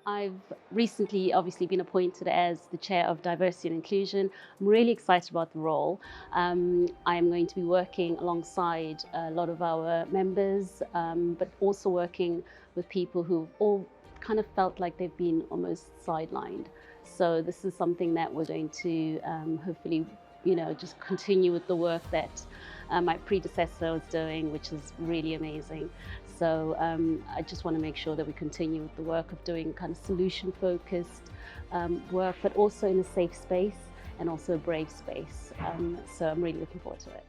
I've recently obviously been appointed as the chair of diversity and inclusion. I'm really excited about the role. I am going to be working alongside a lot of our members, but also working with people who've all kind of felt like they've been almost sidelined. So this is something that we're going to hopefully, just continue with the work that my predecessor was doing, which is really amazing. So I just want to make sure that we continue with the work of doing kind of solution-focused work, but also in a safe space and also a brave space. So I'm really looking forward to it.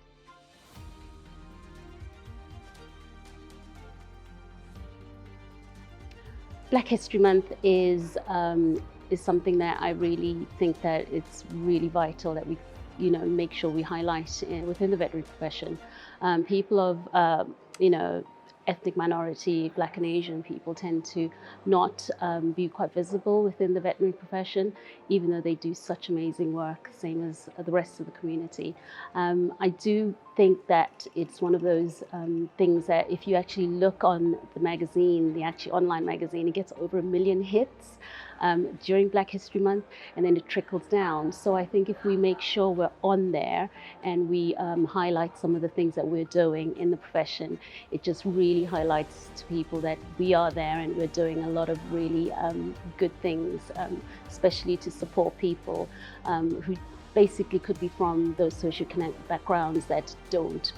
Black History Month is something that I really think that it's really vital that we, make sure we highlight within the veterinary profession. People of, ethnic minority, Black and Asian people tend to not be quite visible within the veterinary profession, even though they do such amazing work, same as the rest of the community. I do think that it's one of those things that if you actually look on the magazine, the actual online magazine, it gets over 1 million hits during Black History Month, and then it trickles down. So I think if we make sure we're on there and we highlight some of the things that we're doing in the profession, it just really highlights to people that we are there and we're doing a lot of really good things, especially to support people who basically could be from those socioeconomic backgrounds that don't,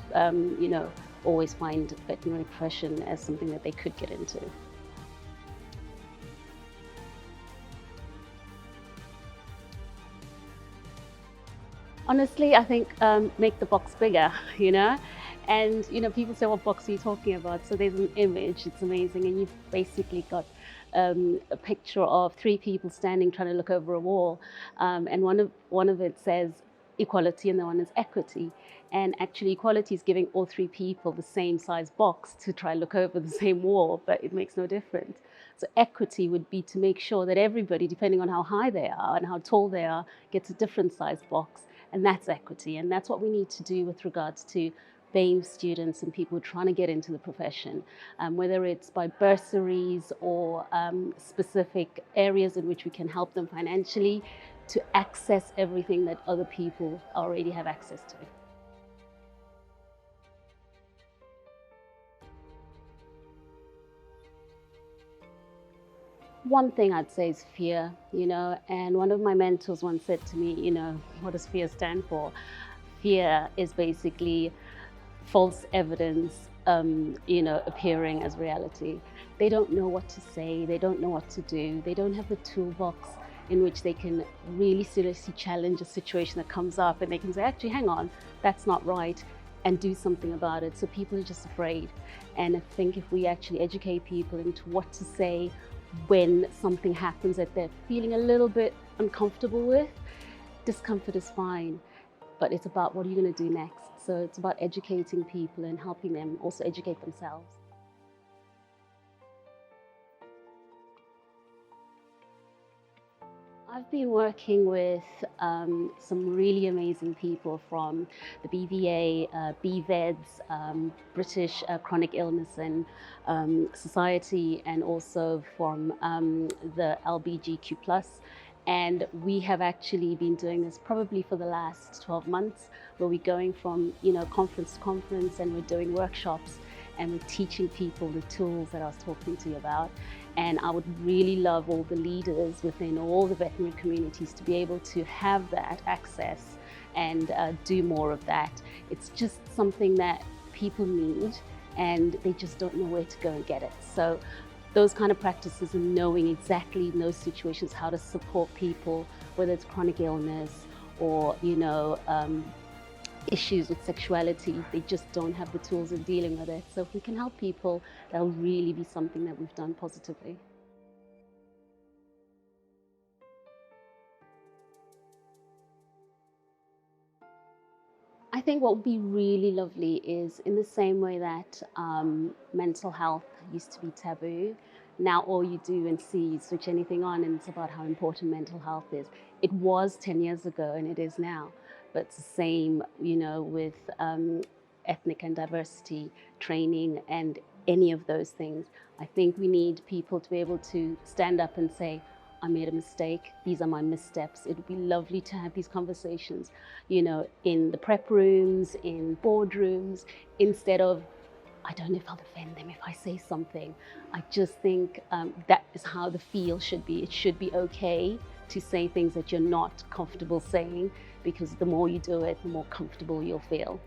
always find veterinary profession as something that they could get into. Honestly, I think make the box bigger, and people say, what box are you talking about? So there's an image, it's amazing, and you've basically got a picture of 3 people standing trying to look over a wall, and one of it says equality and the one is equity. And actually equality is giving all 3 people the same size box to try and look over the same wall, but it makes no difference. So equity would be to make sure that everybody, depending on how high they are and how tall they are, gets a different size box. And that's equity. And that's what we need to do with regards to BAME students and people trying to get into the profession, whether it's by bursaries or specific areas in which we can help them financially to access everything that other people already have access to. One thing I'd say is fear, and one of my mentors once said to me, what does fear stand for? Fear is basically false evidence, appearing as reality. They don't know what to say, they don't know what to do, they don't have the toolbox in which they can really seriously challenge a situation that comes up and they can say, actually, hang on, that's not right, and do something about it. So people are just afraid. And I think if we actually educate people into what to say when something happens that they're feeling a little bit uncomfortable with, discomfort is fine, but it's about what are you going to do next. So it's about educating people and helping them also educate themselves. I've been working with some really amazing people from the BVA, BVEDS, British Chronic Illness and Society, and also from the LBGQ+. And we have actually been doing this probably for the last 12 months, where we're going from conference to conference and we're doing workshops and we're teaching people the tools that I was talking to you about. And I would really love all the leaders within all the veterinary communities to be able to have that access and do more of that. It's just something that people need and they just don't know where to go and get it. So those kind of practices and knowing exactly in those situations how to support people, whether it's chronic illness or issues with sexuality, they just don't have the tools of dealing with it. So if we can help people, that'll really be something that we've done positively. I think what would be really lovely is, in the same way that mental health used to be taboo, now all you do and see, you switch anything on and it's about how important mental health is. It was 10 years ago and it is now, but it's the same, with ethnic and diversity training, and any of those things. I think we need people to be able to stand up and say, I made a mistake, these are my missteps. It would be lovely to have these conversations, you know, in the prep rooms, in boardrooms, instead of, I don't know if I'll offend them if I say something. I just think that is how the feel should be. It should be okay to say things that you're not comfortable saying, because the more you do it, the more comfortable you'll feel.